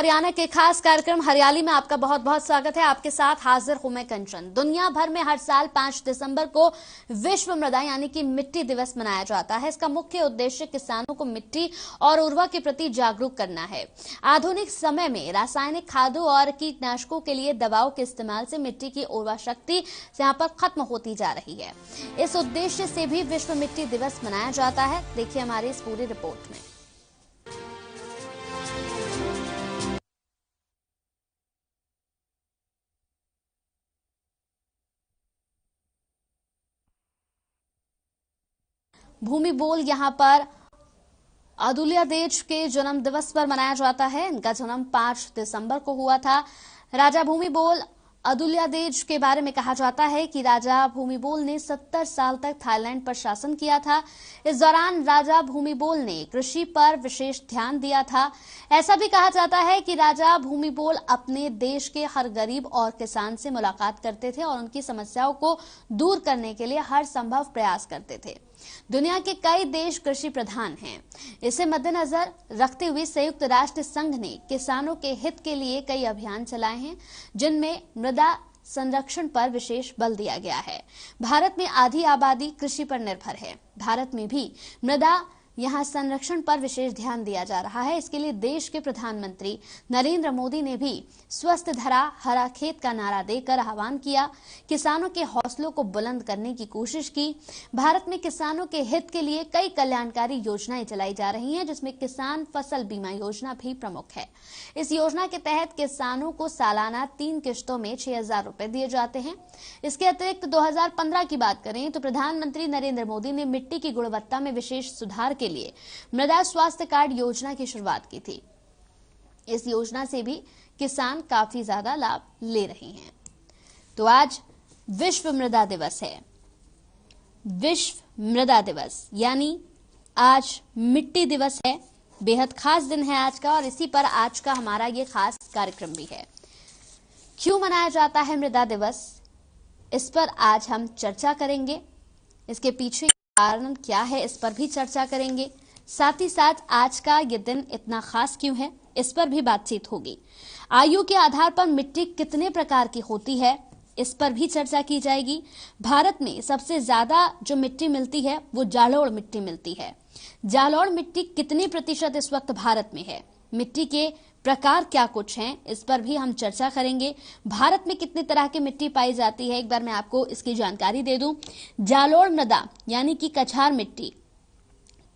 हरियाणा के खास कार्यक्रम हरियाली में आपका बहुत बहुत स्वागत है। आपके साथ हाजिर हूं मैं कंचन। दुनिया भर में हर साल 5 दिसंबर को विश्व मृदा यानी कि मिट्टी दिवस मनाया जाता है। इसका मुख्य उद्देश्य किसानों को मिट्टी और उर्वरक के प्रति जागरूक करना है। आधुनिक समय में रासायनिक खादों और कीटनाशकों के लिए दवाओं के इस्तेमाल से मिट्टी की उर्वरा शक्ति यहाँ पर खत्म होती जा रही है। इस उद्देश्य से भी विश्व मिट्टी दिवस मनाया जाता है। देखिए हमारी इस पूरी रिपोर्ट में। भूमि बोल यहाँ पर अदुल्यादेज के जन्म दिवस पर मनाया जाता है। इनका जन्म 5 दिसंबर को हुआ था। राजा भूमि बोल अदुल्यादेज के बारे में कहा जाता है कि राजा भूमिबोल ने 70 साल तक थाईलैंड पर शासन किया था। इस दौरान राजा भूमिबोल ने कृषि पर विशेष ध्यान दिया था। ऐसा भी कहा जाता है कि राजा भूमिबोल अपने देश के हर गरीब और किसान से मुलाकात करते थे और उनकी समस्याओं को दूर करने के लिए हर संभव प्रयास करते थे। दुनिया के कई देश कृषि प्रधान हैं। इसे मद्देनजर रखते हुए संयुक्त राष्ट्र संघ ने किसानों के हित के लिए कई अभियान चलाए हैं, जिनमें मृदा संरक्षण पर विशेष बल दिया गया है। भारत में आधी आबादी कृषि पर निर्भर है। भारत में भी मृदा यहाँ संरक्षण पर विशेष ध्यान दिया जा रहा है। इसके लिए देश के प्रधानमंत्री नरेंद्र मोदी ने भी स्वस्थ धरा हरा खेत का नारा देकर आह्वान किया। किसानों के हौसलों को बुलंद करने की कोशिश की। भारत में किसानों के हित के लिए कई कल्याणकारी योजनाएं चलाई जा रही हैं, जिसमें किसान फसल बीमा योजना भी प्रमुख है। इस योजना के तहत किसानों को सालाना 3 किश्तों में 6,000 रुपए दिए जाते हैं। इसके अतिरिक्त 2015 की बात करें तो प्रधानमंत्री नरेंद्र मोदी ने मिट्टी की गुणवत्ता में विशेष सुधार के लिए मृदा स्वास्थ्य कार्ड योजना की शुरुआत की थी। इस योजना से भी किसान काफी ज्यादा लाभ ले रहे हैं। तो आज विश्व मृदा दिवस है। विश्व मृदा दिवस यानी आज मिट्टी दिवस है। बेहद खास दिन है आज का और इसी पर आज का हमारा ये खास कार्यक्रम भी है। क्यों मनाया जाता है मृदा दिवस, इस पर आज हम चर्चा करेंगे। इसके पीछे कारण क्या है, इस पर भी चर्चा करेंगे। साथ ही साथ आज का ये दिन इतना खास क्यों है, इस पर भी बातचीत होगी। आयु के आधार पर मिट्टी कितने प्रकार की होती है, इस पर भी चर्चा की जाएगी। भारत में सबसे ज्यादा जो मिट्टी मिलती है वो जालोड़ मिट्टी मिलती है। जालोड़ मिट्टी कितने प्रतिशत इस वक्त भारत में है, मिट्टी के प्रकार क्या कुछ हैं, इस पर भी हम चर्चा करेंगे। भारत में कितने तरह की मिट्टी पाई जाती है, एक बार मैं आपको इसकी जानकारी दे दूं। जालोड़ मृदा यानी कि कछार मिट्टी,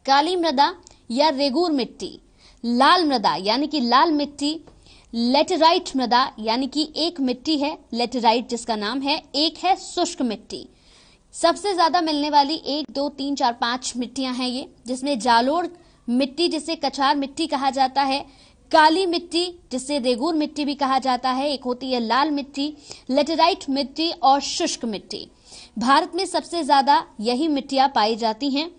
काली मृदा या रेगूर मिट्टी, लाल मृदा यानी कि लाल मिट्टी, लेटेराइट मृदा यानी कि एक मिट्टी है लेटेराइट जिसका नाम है, एक है शुष्क मिट्टी। सबसे ज्यादा मिलने वाली 1, 2, 3, 4, 5 मिट्टियां हैं ये, जिसमें जालोड़ मिट्टी जिसे कछार मिट्टी कहा जाता है, काली मिट्टी जिसे रेगूर मिट्टी भी कहा जाता है, एक होती है लाल मिट्टी, लेटेराइट मिट्टी और शुष्क मिट्टी। भारत में सबसे ज्यादा यही मिट्टियां पाई जाती हैं।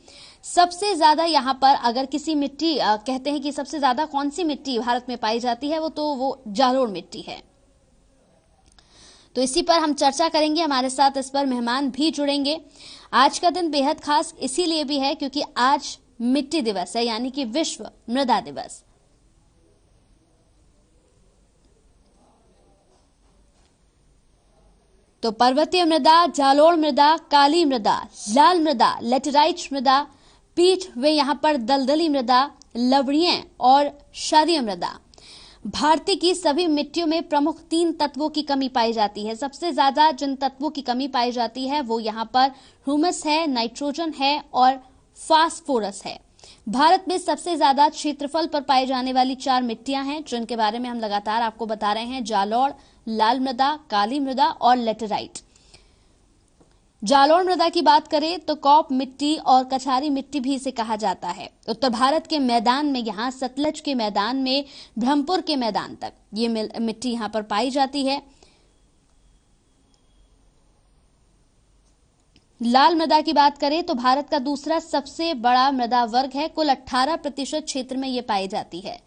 सबसे ज्यादा यहाँ पर अगर किसी मिट्टी कहते हैं कि सबसे ज्यादा कौन सी मिट्टी भारत में पाई जाती है, वो जालोड़ मिट्टी है। तो इसी पर हम चर्चा करेंगे। हमारे साथ इस पर मेहमान भी जुड़ेंगे। आज का दिन बेहद खास इसीलिए भी है क्योंकि आज मिट्टी दिवस है यानी कि विश्व मृदा दिवस। तो पर्वतीय मृदा, जालोड़ मृदा, काली मृदा, लाल मृदा, लेटेराइट मृदा, पीठ वे यहाँ पर दलदली मृदा, लवणीय और क्षारीय मृदा। भारतीय की सभी मिट्टियों में प्रमुख 3 तत्वों की कमी पाई जाती है। सबसे ज्यादा जिन तत्वों की कमी पाई जाती है वो यहाँ पर ह्यूमस है, नाइट्रोजन है और फास्फोरस है। भारत में सबसे ज्यादा क्षेत्रफल पर पाई जाने वाली 4 मिट्टियां हैं जिनके बारे में हम लगातार आपको बता रहे हैं। जालोड़, लाल मृदा, काली मृदा और लेटेराइट। जालोड़ मृदा की बात करें तो कौप मिट्टी और कछारी मिट्टी भी इसे कहा जाता है। उत्तर भारत के मैदान में यहाँ सतलज के मैदान में ब्रह्मपुर के मैदान तक ये मिट्टी यहाँ पर पाई जाती है। लाल मृदा की बात करें तो भारत का दूसरा सबसे बड़ा मृदा वर्ग है। कुल 18% क्षेत्र में ये पाई जाती है।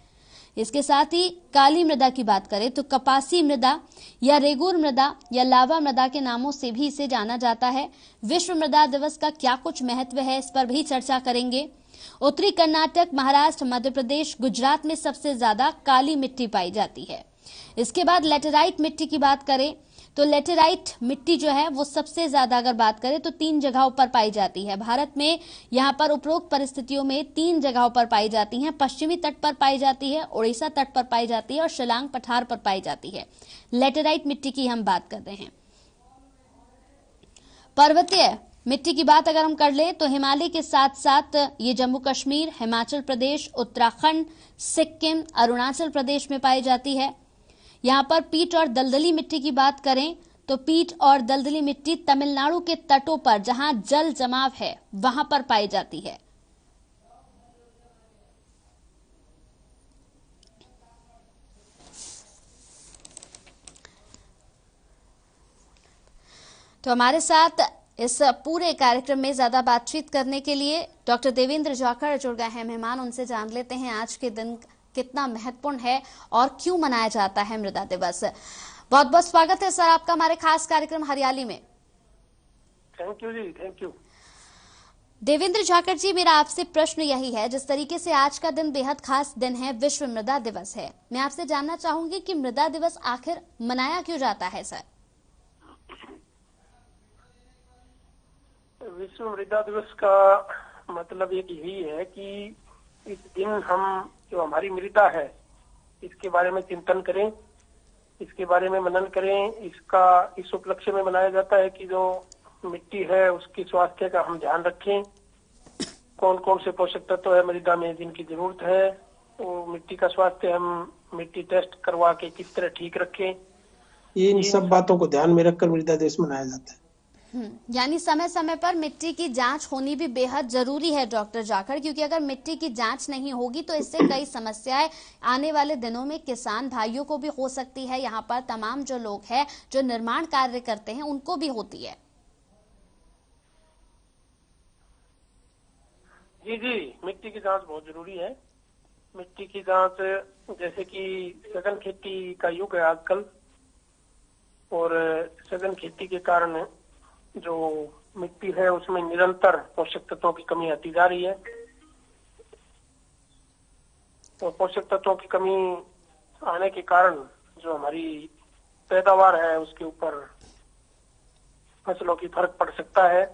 इसके साथ ही काली मृदा की बात करें तो कपासी मृदा या रेगूर मृदा या लावा मृदा के नामों से भी इसे जाना जाता है। विश्व मृदा दिवस का क्या कुछ महत्व है, इस पर भी चर्चा करेंगे। उत्तरी कर्नाटक, महाराष्ट्र, मध्य प्रदेश, गुजरात में सबसे ज्यादा काली मिट्टी पाई जाती है। इसके बाद लेटेराइट मिट्टी की बात करें तो लेटेराइट मिट्टी जो है वो सबसे ज्यादा अगर बात करें तो 3 जगहों पर पाई जाती है। भारत में यहाँ पर उपरोक्त परिस्थितियों में 3 जगहों पर पाई जाती हैं। पश्चिमी तट पर पाई जाती है, उड़ीसा तट पर पाई जाती है और शिलांग पठार पर पाई जाती है। लेटेराइट मिट्टी की हम बात कर रहे हैं। पर्वतीय मिट्टी की बात अगर हम कर लें तो हिमालय के साथ साथ ये जम्मू कश्मीर, हिमाचल प्रदेश, उत्तराखंड, सिक्किम, अरुणाचल प्रदेश में पाई जाती है। यहाँ पर पीट और दलदली मिट्टी की बात करें तो पीट और दलदली मिट्टी तमिलनाडु के तटों पर जहां जल जमाव है वहां पर पाई जाती है। तो हमारे साथ इस पूरे कार्यक्रम में ज्यादा बातचीत करने के लिए डॉक्टर देवेंद्र जाखड़ जुड़ गए हैं मेहमान। उनसे जान लेते हैं आज के दिन कितना महत्वपूर्ण है और क्यों मनाया जाता है मृदा दिवस। बहुत बहुत स्वागत है सर आपका हमारे खास कार्यक्रम हरियाली में। थैंक यू जी, थैंक यू। देवेंद्र जाखड़ जी, मेरा आपसे प्रश्न यही है, जिस तरीके से आज का दिन बेहद खास दिन है, विश्व मृदा दिवस है, मैं आपसे जानना चाहूंगी कि मृदा दिवस आखिर मनाया क्यों जाता है सर? विश्व मृदा दिवस का मतलब एक यही है कि इस दिन हम जो हमारी मृदा है इसके बारे में चिंतन करें, इसके बारे में मनन करें। इसका इस उपलक्ष्य में मनाया जाता है कि जो मिट्टी है उसकी स्वास्थ्य का हम ध्यान रखें। कौन कौन से पोषक तत्व है मृदा में जिनकी जरूरत है, वो मिट्टी का स्वास्थ्य हम मिट्टी टेस्ट करवा के किस तरह ठीक रखें। इन सब बातों को ध्यान में रखकर मृदा दिवस मनाया जाता है। यानी समय समय पर मिट्टी की जांच होनी भी बेहद जरूरी है डॉक्टर जाखड़, क्योंकि अगर मिट्टी की जांच नहीं होगी तो इससे कई समस्याएं आने वाले दिनों में किसान भाइयों को भी हो सकती है, यहाँ पर तमाम जो लोग हैं जो निर्माण कार्य करते हैं उनको भी होती है। जी जी, मिट्टी की जांच बहुत जरूरी है। मिट्टी की जांच जैसे कि सघन खेती का युग है आजकल, और सघन खेती के कारण जो मिट्टी है उसमें निरंतर पोषक तत्वों की कमी आती जा रही है। तो पोषक तत्वों की कमी आने के कारण जो हमारी पैदावार है उसके ऊपर फसलों की फर्क पड़ सकता है।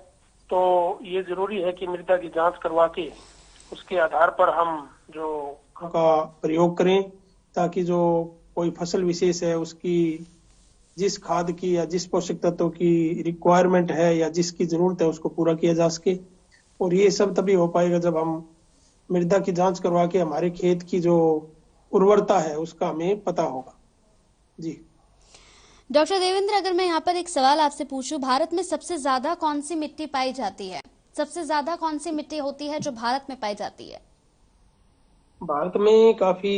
तो ये जरूरी है कि मृदा की जांच करवा के उसके आधार पर हम जो का प्रयोग करें, ताकि जो कोई फसल विशेष है उसकी जिस खाद की या जिस पोषक तत्व की रिक्वायरमेंट है या जिसकी जरूरत है उसको पूरा किया जा सके। और ये सब तभी हो पाएगा जब हम मृदा की जांच करवा के हमारे खेत की जो उर्वरता है उसका हमें पता होगा। जी डॉक्टर देवेंद्र, अगर मैं यहाँ पर एक सवाल आपसे पूछूं, भारत में सबसे ज्यादा कौन सी मिट्टी पाई जाती है? सबसे ज्यादा कौन सी मिट्टी होती है जो भारत में पाई जाती है? भारत में काफी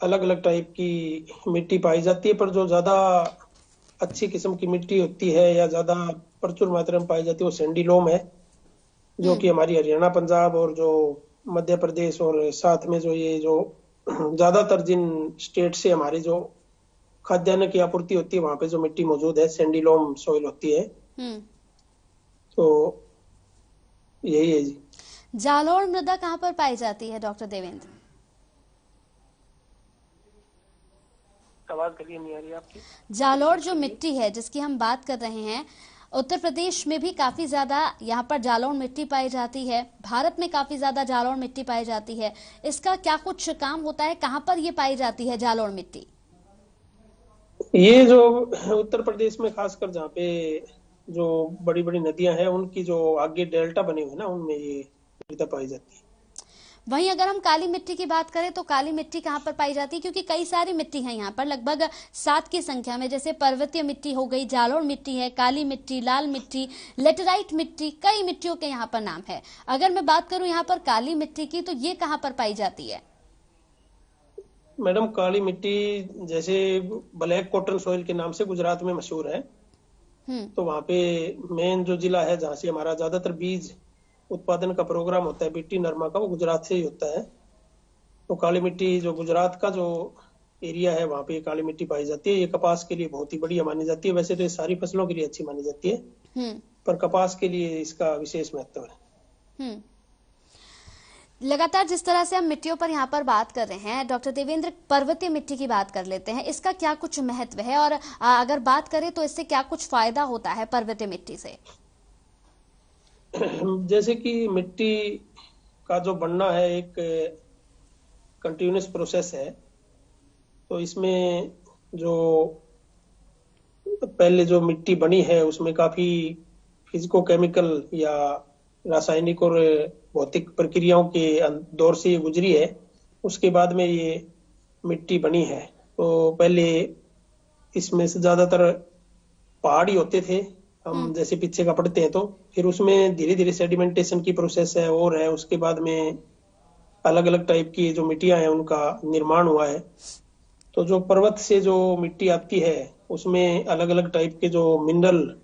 अलग अलग टाइप की मिट्टी पाई जाती है, पर जो ज्यादा अच्छी किस्म की मिट्टी होती है या ज्यादा प्रचुर मात्रा में पाई जाती है वो सैंडी लोम है, जो कि हमारी हरियाणा, पंजाब और जो मध्य प्रदेश और साथ में जो ये जो ज्यादातर जिन स्टेट से हमारी जो खाद्यान्न की आपूर्ति होती है वहां पे जो मिट्टी मौजूद है सैंडी लोम सॉइल होती है। तो यही है जी। जालौर मृदा कहाँ पर पाई जाती है डॉक्टर देवेंद्र? आवाज करिए, नहीं आ रही आपकी। जालौर जो मिट्टी है जिसकी हम बात कर रहे हैं, उत्तर प्रदेश में भी काफी ज्यादा यहाँ पर जालौर मिट्टी पाई जाती है, भारत में काफी ज्यादा जालौर मिट्टी पाई जाती है। इसका क्या कुछ काम होता है? कहाँ पर ये पाई जाती है जालौर मिट्टी? ये जो उत्तर प्रदेश में खासकर जहाँ पे जो बड़ी बड़ी नदियां हैं उनकी जो आगे डेल्टा बने हुए ना उनमें ये मृदा पाई जाती है। वहीं अगर हम काली मिट्टी की बात करें तो काली मिट्टी कहाँ पर पाई जाती है? क्योंकि कई सारी मिट्टी है यहाँ पर, लगभग 7 की संख्या में, जैसे पर्वतीय मिट्टी हो गई, जालौर मिट्टी है, काली मिट्टी, लाल मिट्टी, लेटेराइट मिट्टी, कई मिट्टियों के यहाँ पर नाम है। अगर मैं बात करूं यहाँ पर काली मिट्टी की, तो ये कहाँ पर पाई जाती है? मैडम काली मिट्टी जैसे ब्लैक कॉटन सॉइल के नाम से गुजरात में मशहूर है। तो वहाँ पे मेन जो जिला है जहाँ से हमारा ज्यादातर बीज उत्पादन का प्रोग्राम होता है बिट्टी नरमा का, वो गुजरात से ही होता है। तो काली मिट्टी जो गुजरात का जो एरिया है वहाँ पे काली मिट्टी पाई जाती है। ये कपास के लिए बहुत ही बढ़िया मानी जाती है, वैसे तो सारी फसलों के लिए अच्छी मानी जाती है, पर कपास के लिए इसका विशेष महत्व है। लगातार जिस तरह से हम मिट्टियों पर यहाँ पर बात कर रहे हैं डॉक्टर देवेंद्र, पर्वतीय मिट्टी की बात कर लेते हैं, इसका क्या कुछ महत्व है और अगर बात करें तो इससे क्या कुछ फायदा होता है पर्वतीय मिट्टी से? जैसे कि मिट्टी का जो बनना है एक कंटिन्यूस प्रोसेस है, तो इसमें जो पहले जो मिट्टी बनी है उसमें काफी फिजिको केमिकल या रासायनिक और भौतिक प्रक्रियाओं के दौर से ये गुजरी है। उसके बाद में ये मिट्टी बनी है। तो पहले इसमें से ज्यादातर पहाड़ी होते थे, हम जैसे पीछे का पढ़ते हैं, तो फिर उसमें धीरे धीरे सेडिमेंटेशन की प्रोसेस है और है। उसके बाद में अलग अलग टाइप की जो मिट्टियां हैं उनका निर्माण हुआ है। तो जो पर्वत से जो मिट्टी आती है उसमें अलग अलग टाइप के जो मिनरल,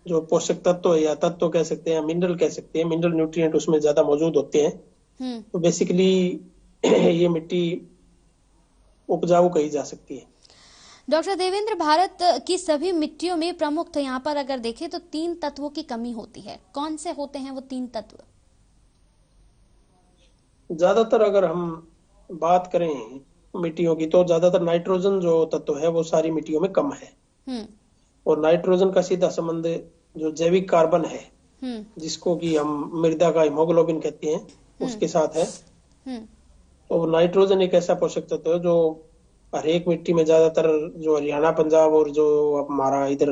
जो पोषक तत्व या तत्व कह सकते हैं, मिनरल कह सकते हैं, मिनरल न्यूट्रिएंट उसमें ज्यादा मौजूद होते हैं। तो बेसिकली ये मिट्टी उपजाऊ कही जा सकती है। डॉक्टर देवेंद्र, भारत की सभी मिट्टियों में प्रमुख यहाँ पर अगर देखें तो 3 तत्वों की कमी होती है। कौन से होते हैं वो 3 तत्व? ज्यादातर अगर हम बात करें मिट्टियों की तो ज्यादातर नाइट्रोजन जो तत्व है वो सारी मिट्टियों में कम है। और नाइट्रोजन का सीधा संबंध जो जैविक कार्बन है, जिसको कि हम मृदा का हीमोग्लोबिन कहते हैं, उसके साथ है। तो नाइट्रोजन एक ऐसा पोषक तत्व है जो हर एक मिट्टी में ज्यादातर, जो हरियाणा, पंजाब और जो हमारा इधर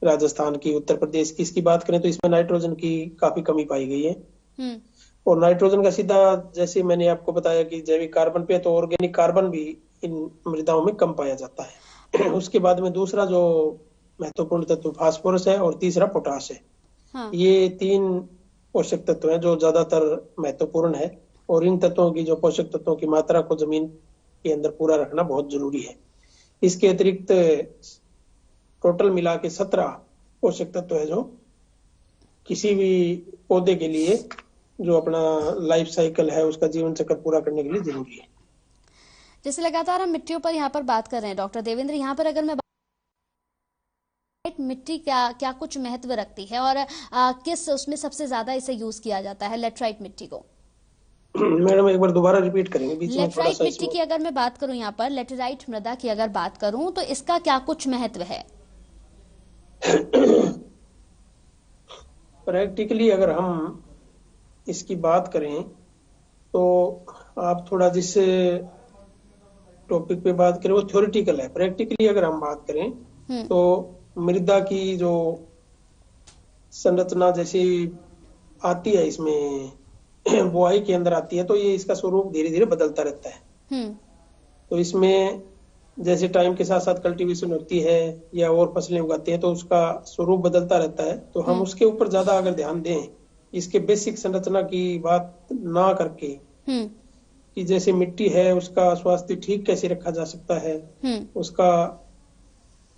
राजस्थान की, उत्तर प्रदेश की इसकी बात करें तो इसमें नाइट्रोजन की काफी कमी पाई गई है। और नाइट्रोजन का सीधा, जैसे मैंने आपको बताया कि जैविक कार्बन पे, तो ऑर्गेनिक कार्बन भी इन मृदाओं में कम पाया जाता है। उसके बाद में दूसरा जो महत्वपूर्ण तत्व फास्फोरस है और तीसरा पोटाश है। हाँ। ये 3 पोषक तत्व हैं जो ज्यादातर महत्वपूर्ण है। और इन तत्वों की, जो पोषक तत्वों की मात्रा को जमीन के अंदर पूरा रखना बहुत जरूरी है। इसके अतिरिक्त टोटल मिला के 17 पोषक तत्व है जो किसी भी पौधे के लिए, जो अपना लाइफ साइकिल है उसका जीवन चक्र पूरा करने के लिए जरूरी है। जैसे लगातार हम मिट्टियों पर यहाँ पर बात कर रहे हैं डॉक्टर देवेंद्र, यहाँ पर अगर मैं मिट्टी क्या कुछ महत्व रखती है और किस उसमें सबसे ज्यादा इसे यूज किया जाता है, लेटराइट मिट्टी को? मैडम एक बार दोबारा रिपीट करेंगे, बीच में थोड़ा सा। मिट्टी की अगर मैं बात करूं, यहाँ पर लेटराइट मृदा की अगर बात करूं तो इसका क्या कुछ महत्व है? प्रैक्टिकली अगर हम इसकी बात करें तो आप थोड़ा जिस टॉपिक पे बात करें वो थ्योरेटिकल है। प्रैक्टिकली अगर हम बात करें तो मृदा की जो संरचना जैसी आती है, इसमें बुआई के अंदर आती है, तो ये इसका स्वरूप धीरे धीरे बदलता रहता है। तो इसमें जैसे टाइम के साथ साथ कल्टीवेशन होती है या और फसलें उगाते हैं तो उसका स्वरूप बदलता रहता है। तो हम उसके ऊपर ज्यादा अगर ध्यान दें, इसके बेसिक संरचना की बात ना करके, कि जैसे मिट्टी है उसका स्वास्थ्य ठीक कैसे रखा जा सकता है, उसका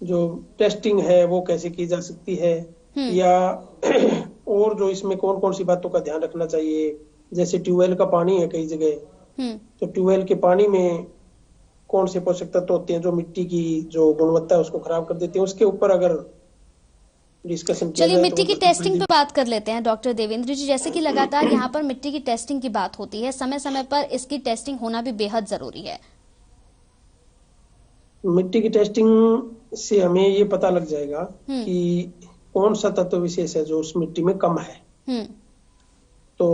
जो टेस्टिंग है वो कैसे की जा सकती है, या और जो इसमें कौन कौन सी बातों का ध्यान रखना चाहिए। जैसे ट्यूबवेल का पानी है कई जगह, तो ट्यूबवेल के पानी में कौन से पोषक तत्व होते हैं जो मिट्टी की जो गुणवत्ता है उसको खराब कर देते हैं, उसके ऊपर अगर डिस्कशन किया जाए। चलिए मिट्टी की टेस्टिंग पे बात कर लेते हैं डॉक्टर देवेंद्र जी। जैसे कि लगातार यहाँ पर मिट्टी की टेस्टिंग की बात होती है, समय समय पर इसकी टेस्टिंग होना भी बेहद जरूरी है। मिट्टी की टेस्टिंग से हमें ये पता लग जाएगा कि कौन सा तत्व विशेष है जो उस मिट्टी में कम है। तो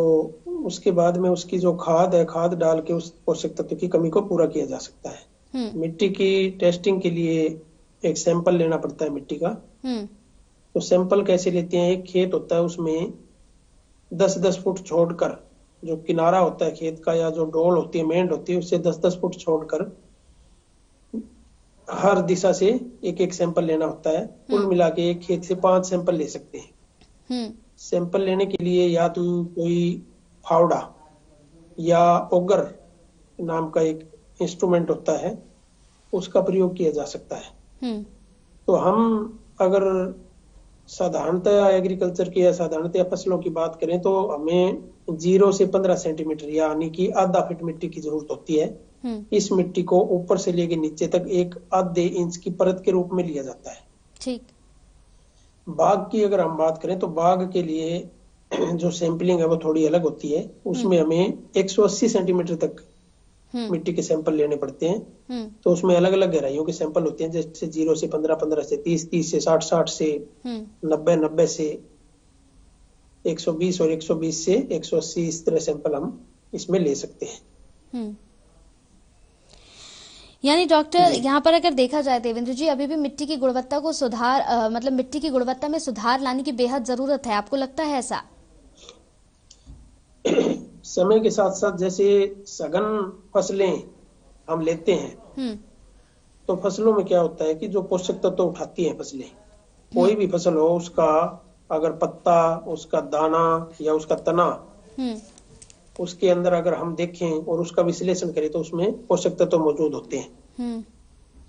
उसके बाद में उसकी जो खाद है, खाद डाल के उस पोषक तत्व की कमी को पूरा किया जा सकता है। मिट्टी की टेस्टिंग के लिए एक सैंपल लेना पड़ता है मिट्टी का। तो सैंपल कैसे लेते हैं, एक खेत होता है उसमें 10-10 फुट छोड़कर, जो किनारा होता है खेत का या जो डोल होती है, मेंड होती है, उससे 10-10 फुट छोड़कर हर दिशा से एक एक सैंपल लेना होता है। कुल मिला के एक खेत से 5 सैंपल ले सकते हैं। सैंपल लेने के लिए या तो कोई फावड़ा या ओगर नाम का एक इंस्ट्रूमेंट होता है, उसका प्रयोग किया जा सकता है। तो हम अगर साधारणतः एग्रीकल्चर की या साधारणतः फसलों की बात करें तो हमें 0 से 15 सेंटीमीटर यानी कि आधा फीट मिट्टी की जरूरत होती है। इस मिट्टी को ऊपर से लेके नीचे तक एक आधे इंच की परत के रूप में लिया जाता है। ठीक। बाग की अगर हम बात करें तो बाग के लिए जो सैंपलिंग है वो थोड़ी अलग होती है। उसमें हमें 180 सेंटीमीटर तक मिट्टी के सैंपल लेने पड़ते हैं। तो उसमें अलग अलग गहराइयों के सैंपल होते हैं, जैसे 0 से 15, 15 से 30, 30 से 60, 60 से 90, 90 से 120 और 120 से 180, इस तरह सैंपल हम इसमें ले सकते हैं। यानी डॉक्टर यहाँ पर अगर देखा जाए देवेंद्र जी, अभी भी मिट्टी की गुणवत्ता को मतलब मिट्टी की गुणवत्ता में सुधार लाने की बेहद जरूरत है, आपको लगता है ऐसा? समय के साथ साथ जैसे सघन फसलें हम लेते हैं, तो फसलों में क्या होता है कि जो पोषक तत्व उठाती हैं फसलें, कोई भी फसल हो, उसका अगर पत्ता, उसका दाना या उसका तना, उसके अंदर अगर हम देखें और उसका विश्लेषण करें तो उसमें पोषक तत्व मौजूद होते हैं।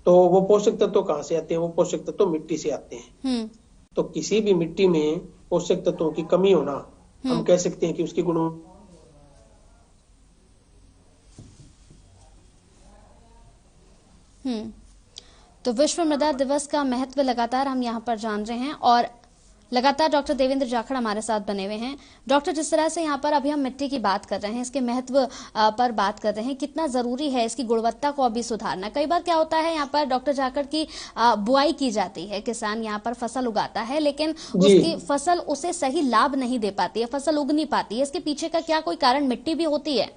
तो वो पोषक तत्व कहाँ से आते हैं? वो पोषक तत्व मिट्टी से आते हैं। तो किसी भी मिट्टी में पोषक तत्वों की कमी होना, हम कह सकते हैं कि उसकी गुणवत्ता। तो विश्व मृदा दिवस का महत्व लगातार हम यहाँ पर जान रहे हैं और लगातार डॉक्टर देवेंद्र जाखड़ हमारे साथ बने हुए हैं। डॉक्टर, जिस तरह से यहाँ पर अभी हम मिट्टी की बात कर रहे हैं, इसके महत्व पर बात कर रहे हैं, कितना जरूरी है इसकी गुणवत्ता को अभी सुधारना। कई बार क्या होता है, यहाँ पर डॉक्टर जाखड़ की बुआई की जाती है, किसान यहाँ पर फसल उगाता है, लेकिन उसकी फसल उसे सही लाभ नहीं दे पाती है, फसल उग नहीं पाती है। इसके पीछे का क्या कोई कारण मिट्टी भी होती है?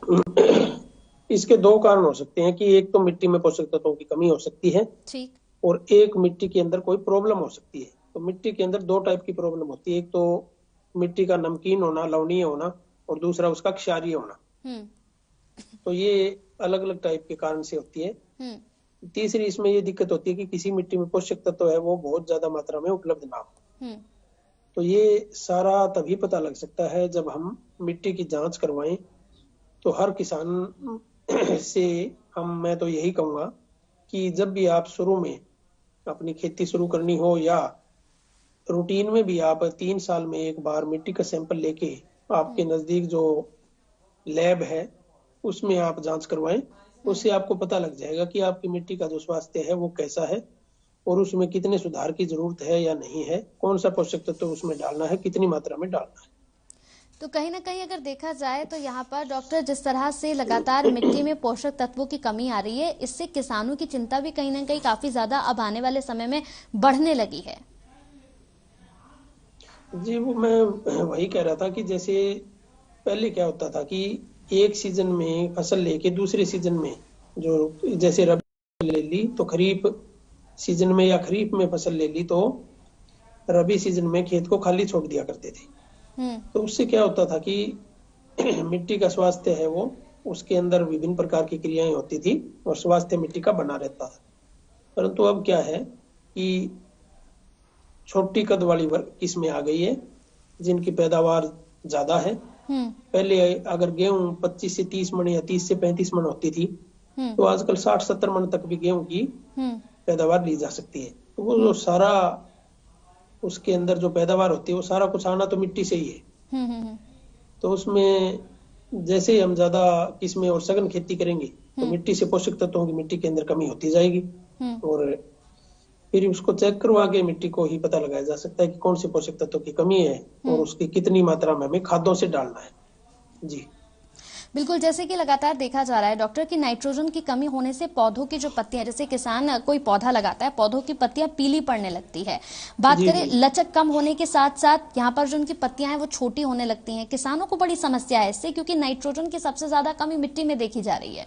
इसके दो कारण हो सकते हैं कि एक तो मिट्टी में पोषक तत्वों की कमी हो सकती है, ठीक, और एक मिट्टी के अंदर कोई प्रॉब्लम हो सकती है। तो मिट्टी के अंदर दो टाइप की प्रॉब्लम होती है, एक तो मिट्टी का नमकीन होना, लवणीय होना, और दूसरा उसका क्षारीय होना। तो ये अलग अलग टाइप के कारण से होती है। तीसरी इसमें ये दिक्कत होती है कि किसी मिट्टी में पोषक तत्व है वो बहुत ज्यादा मात्रा में उपलब्ध ना हो। तो ये सारा तभी पता लग सकता है जब हम मिट्टी की जांच करवाएं। तो हर किसान से मैं तो यही कहूंगा कि जब भी आप शुरू में अपनी खेती शुरू करनी हो या रूटीन में भी आप 3 साल में एक बार मिट्टी का सैंपल लेके आपके नजदीक जो लैब है उसमें आप जांच करवाएं। उससे आपको पता लग जाएगा कि आपकी मिट्टी का जो स्वास्थ्य है वो कैसा है और उसमें कितने सुधार की जरूरत है या नहीं है, कौन सा पोषक तत्व उसमें डालना है, कितनी मात्रा में डालना है। तो कहीं ना कहीं अगर देखा जाए तो यहाँ पर डॉक्टर, जिस तरह से लगातार मिट्टी में पोषक तत्वों की कमी आ रही है, इससे किसानों की चिंता भी कहीं ना कहीं काफी ज्यादा अब आने वाले समय में बढ़ने लगी है। जी, वो मैं वही कह रहा था कि जैसे पहले क्या होता था कि एक सीजन में फसल लेके दूसरे सीजन में, जो जैसे रबी ले ली तो खरीफ सीजन में या खरीफ में फसल ले ली तो रबी सीजन में खेत को खाली छोड़ दिया करते थे। तो उससे क्या होता था कि मिट्टी का स्वास्थ्य है वो, उसके अंदर विभिन्न प्रकार की क्रियाएं होती थी और स्वास्थ्य मिट्टी का बना रहता था। परंतु अब क्या है कि छोटी कद वाली किस्में आ गई है जिनकी पैदावार ज्यादा है। पहले अगर गेहूं 25 से 30 मन या 30 से 35 मन होती थी, तो आजकल 60-70 मन तक भी गेहूं की पैदावार ली जा सकती है। तो वो जो सारा उसके अंदर जो पैदावार होती है वो सारा कुछ आना तो मिट्टी से ही है। तो उसमें जैसे ही हम ज्यादा किस्में और सघन खेती करेंगे तो मिट्टी से पोषक तत्वों की मिट्टी के अंदर कमी होती जाएगी और फिर उसको चेक करवा के मिट्टी को ही पता लगाया जा सकता है कि कौन से पोषक तत्वों की कमी है और उसकी कितनी मात्रा में हमें खादों से डालना है। जी बिल्कुल, जैसे कि लगातार देखा जा रहा है डॉक्टर कि नाइट्रोजन की कमी होने से पौधों की जो पत्तियां, जैसे किसान कोई पौधा लगाता है, पौधों की पत्तियां पीली पड़ने लगती है। बात करें लचक कम होने के साथ साथ यहाँ पर जो उनकी पत्तियां हैं वो छोटी होने लगती हैं। किसानों को बड़ी समस्या है इससे, क्योंकि नाइट्रोजन की सबसे ज्यादा कमी मिट्टी में देखी जा रही है।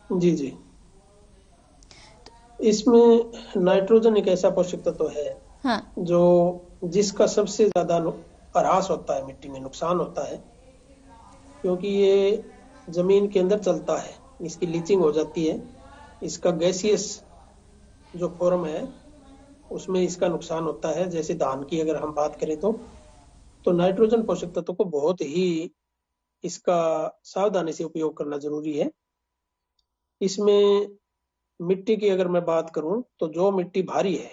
जी जी, इसमें नाइट्रोजन एक ऐसा पोषक तत्व है, हाँ, जो जिसका सबसे ज्यादा ह्रास होता है, मिट्टी में नुकसान होता है, क्योंकि ये जमीन के अंदर चलता है, इसकी लीचिंग हो जाती है, इसका गैसियस जो फॉर्म है उसमें इसका नुकसान होता है। जैसे धान की अगर हम बात करें तो नाइट्रोजन पोषक तत्व को बहुत ही इसका सावधानी से उपयोग करना जरूरी है। इसमें मिट्टी की अगर मैं बात करूं तो जो मिट्टी भारी है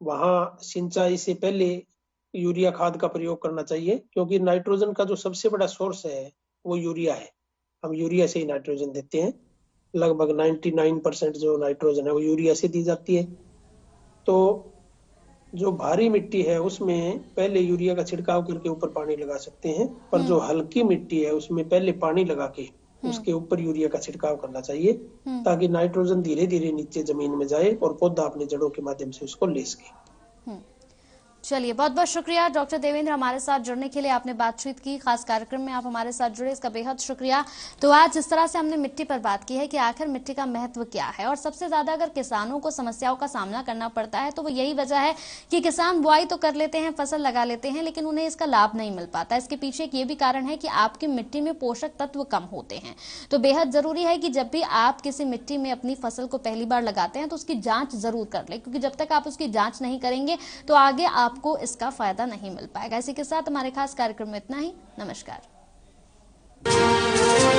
वहां सिंचाई से पहले यूरिया खाद का प्रयोग करना चाहिए, क्योंकि नाइट्रोजन का जो सबसे बड़ा सोर्स है वो यूरिया है। हम यूरिया से ही नाइट्रोजन देते हैं, लगभग 99% जो नाइट्रोजन है वो यूरिया से दी जाती है। तो जो भारी मिट्टी है उसमें पहले यूरिया का छिड़काव करके ऊपर पानी लगा सकते हैं, पर जो हल्की मिट्टी है उसमें पहले पानी लगा के उसके ऊपर यूरिया का छिड़काव करना चाहिए, ताकि नाइट्रोजन धीरे धीरे नीचे जमीन में जाए और पौधा अपने जड़ों के माध्यम से उसको ले सके। चलिए, बहुत बहुत शुक्रिया डॉक्टर देवेंद्र, हमारे साथ जुड़ने के लिए। आपने बातचीत की, खास कार्यक्रम में आप हमारे साथ जुड़े, इसका बेहद शुक्रिया। तो आज जिस तरह से हमने मिट्टी पर बात की है कि आखिर मिट्टी का महत्व क्या है, और सबसे ज्यादा अगर किसानों को समस्याओं का सामना करना पड़ता है तो वो यही वजह है कि किसान बुआई तो कर लेते हैं, फसल लगा लेते हैं, लेकिन उन्हें इसका लाभ नहीं मिल पाता। इसके पीछे एक ये भी कारण है कि आपकी मिट्टी में पोषक तत्व कम होते हैं। तो बेहद जरूरी है कि जब भी आप किसी मिट्टी में अपनी फसल को पहली बार लगाते हैं तो उसकी जांच जरूर कर ले, क्योंकि जब तक आप उसकी जांच नहीं करेंगे तो आगे आपको इसका फायदा नहीं मिल पाएगा। इसी के साथ हमारे खास कार्यक्रम में इतना ही। नमस्कार।